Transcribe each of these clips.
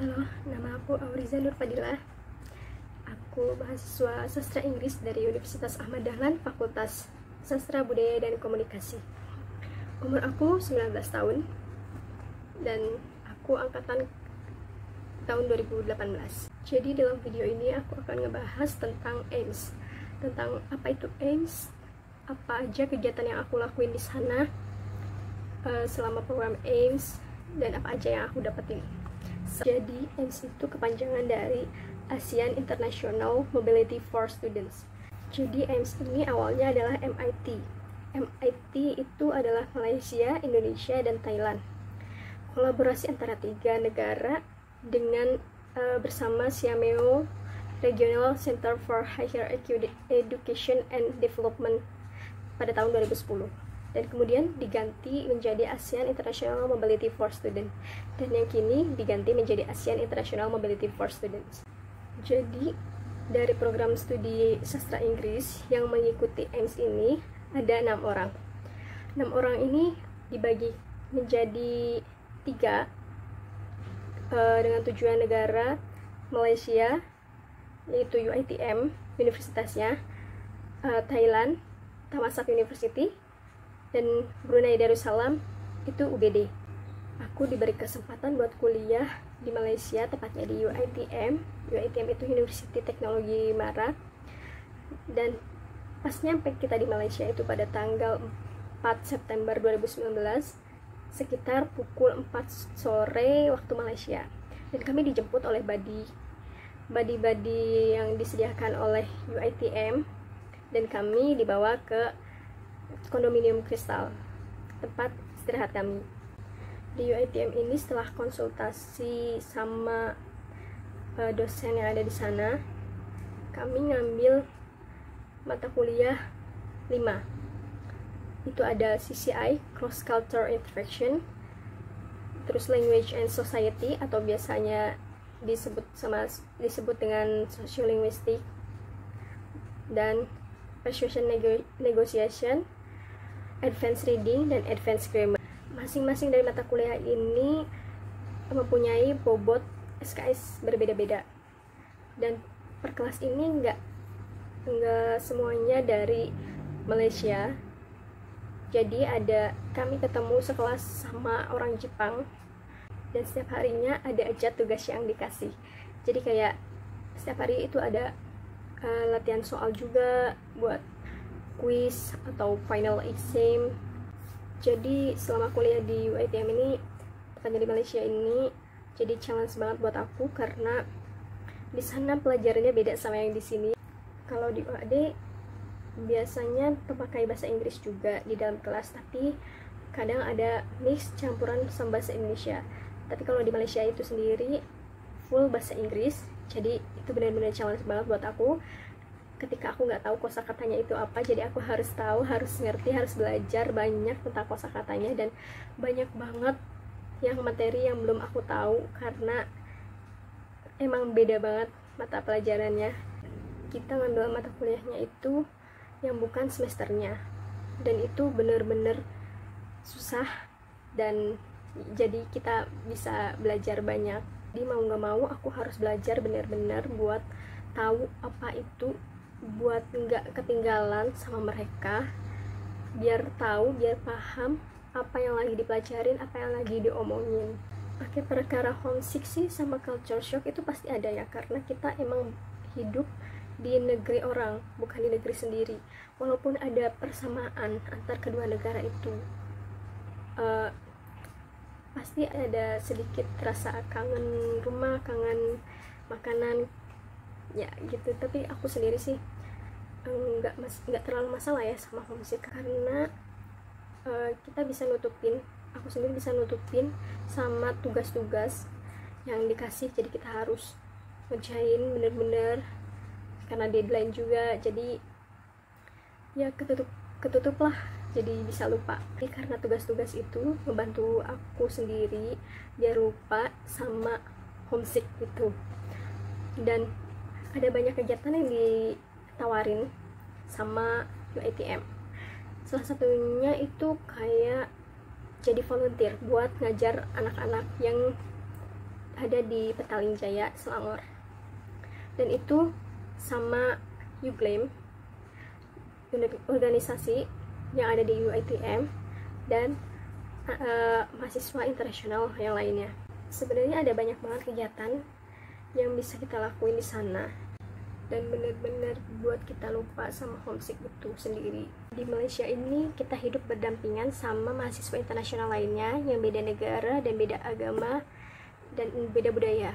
Halo, nama aku Auriza Nur Fadilah. Aku mahasiswa sastra Inggris dari Universitas Ahmad Dahlan, Fakultas Sastra Budaya dan Komunikasi. Umur aku 19 tahun dan aku angkatan tahun 2018. Jadi dalam video ini aku akan ngebahas tentang AIMS. Tentang apa itu AIMS, apa aja kegiatan yang aku lakuin di sana selama program AIMS, dan apa aja yang aku dapetin. Jadi AIMS itu kepanjangan dari ASEAN International Mobility for Students. Jadi AIMS ini awalnya adalah MIT. MIT itu adalah Malaysia, Indonesia, dan Thailand. Kolaborasi antara 3 negara dengan bersama Siameo Regional Center for Higher Education and Development pada tahun 2010. Dan kemudian diganti menjadi ASEAN International Mobility for Students, dan yang kini diganti menjadi ASEAN International Mobility for Students. Jadi dari program studi sastra Inggris yang mengikuti AIMS ini ada 6 orang. 6 orang ini dibagi menjadi 3 dengan tujuan negara Malaysia, yaitu UiTM universitasnya, Thailand Thammasat University, dan Brunei Darussalam itu UBD. Aku diberi kesempatan buat kuliah di Malaysia, tepatnya di UiTM. UiTM itu University Teknologi Mara. Dan pas nyampe kita di Malaysia itu pada tanggal 4 September 2019 sekitar pukul 4 sore waktu Malaysia. Dan kami dijemput oleh buddy yang disediakan oleh UiTM, dan kami dibawa ke kondominium Kristal, tempat istirahat kami. Di UiTM ini setelah konsultasi sama dosen yang ada di sana, kami ngambil mata kuliah 5. Itu ada CCI, Cross Cultural Interaction, terus Language and Society atau biasanya disebut dengan Sociolinguistic, dan Persuasion Negotiation, Advanced Reading, dan Advanced Grammar. Masing-masing dari mata kuliah ini mempunyai bobot SKS berbeda-beda, dan per kelas ini nggak semuanya dari Malaysia. Jadi kami ketemu sekelas sama orang Jepang, dan setiap harinya ada aja tugas yang dikasih. Jadi kayak setiap hari itu ada latihan soal juga buat quiz atau final exam. Jadi selama kuliah di UiTM ini, tepatnya di Malaysia ini, jadi challenge banget buat aku karena di sana pelajarannya beda sama yang di sini. Kalau di UAD biasanya terpakai bahasa Inggris juga di dalam kelas, tapi kadang ada mix campuran sama bahasa Indonesia. Tapi kalau di Malaysia itu sendiri full bahasa Inggris, jadi itu benar-benar challenge banget buat aku. Ketika aku nggak tahu kosakatanya itu apa, jadi aku harus tahu, harus ngerti, harus belajar banyak tentang kosakatanya, dan banyak banget yang materi yang belum aku tahu karena emang beda banget mata pelajarannya. Kita ngambil mata kuliahnya itu yang bukan semesternya, dan itu bener-bener susah, dan jadi kita bisa belajar banyak. Jadi mau nggak mau aku harus belajar bener-bener buat tahu apa itu, buat nggak ketinggalan sama mereka, biar tahu, biar paham apa yang lagi dipelajarin, apa yang lagi diomongin. Oke, perkara homesick sih sama culture shock itu pasti ada ya, karena kita emang hidup di negeri orang, bukan di negeri sendiri. Walaupun ada persamaan antar kedua negara itu, pasti ada sedikit rasa kangen rumah, kangen makanan, ya gitu. Tapi aku sendiri sih nggak terlalu masalah ya sama homesick, karena kita bisa nutupin, aku sendiri bisa nutupin sama tugas-tugas yang dikasih. Jadi kita harus ngerjain bener-bener karena deadline juga, jadi ya ketutup lah, jadi bisa lupa. Jadi karena tugas-tugas itu membantu aku sendiri biar lupa sama homesick gitu. Dan ada banyak kegiatan yang ditawarin sama UiTM. Salah satunya itu kayak jadi volunteer buat ngajar anak-anak yang ada di Petaling Jaya, Selangor. Dan itu sama UGLAM, organisasi yang ada di UiTM, dan mahasiswa internasional yang lainnya. Sebenarnya ada banyak banget kegiatan yang bisa kita lakuin di sana, dan benar-benar buat kita lupa sama homesick itu sendiri. Di Malaysia ini kita hidup berdampingan sama mahasiswa internasional lainnya yang beda negara dan beda agama dan beda budaya,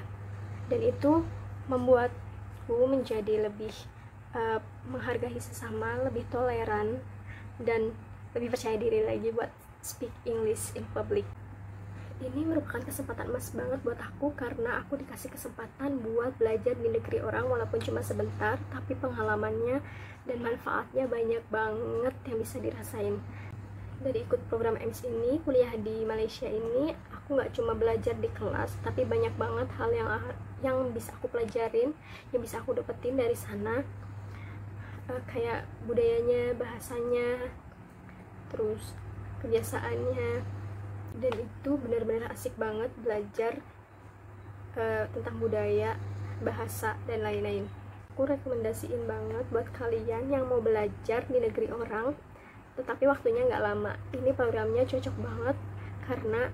dan itu membuatku menjadi lebih menghargai sesama, lebih toleran, dan lebih percaya diri lagi buat speak English in public. Ini merupakan kesempatan emas banget buat aku, karena aku dikasih kesempatan buat belajar di negeri orang walaupun cuma sebentar, tapi pengalamannya dan manfaatnya banyak banget yang bisa dirasain. Dari ikut program EMS ini, kuliah di Malaysia ini, aku nggak cuma belajar di kelas, tapi banyak banget hal yang bisa aku pelajarin, yang bisa aku dapetin dari sana, kayak budayanya, bahasanya, terus kebiasaannya. Dan itu benar-benar asik banget belajar tentang budaya, bahasa, dan lain-lain. Aku rekomendasiin banget buat kalian yang mau belajar di negeri orang tetapi waktunya nggak lama. Ini programnya cocok banget, karena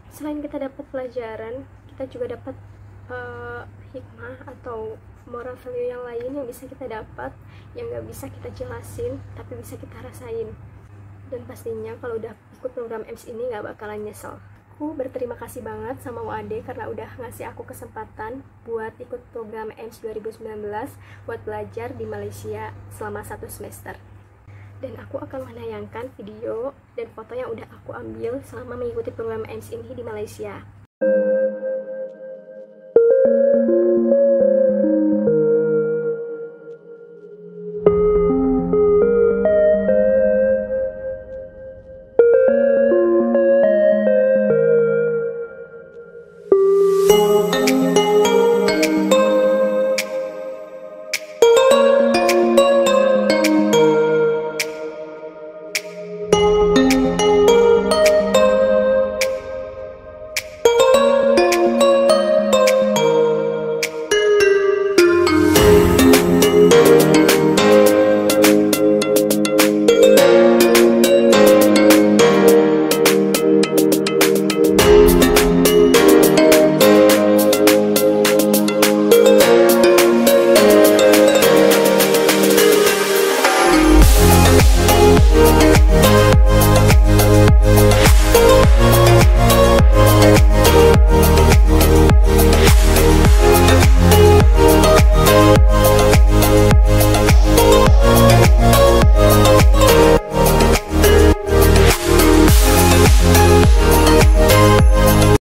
selain kita dapat pelajaran, kita juga dapat hikmah atau moral value yang lain yang bisa kita dapat, yang nggak bisa kita jelasin tapi bisa kita rasain. Dan pastinya kalau udah ikut program EMS ini gak bakalan nyesel. Aku berterima kasih banget sama UAD karena udah ngasih aku kesempatan buat ikut program EMS 2019 buat belajar di Malaysia selama 1 semester. Dan aku akan menayangkan video dan foto yang udah aku ambil selama mengikuti program EMS ini di Malaysia.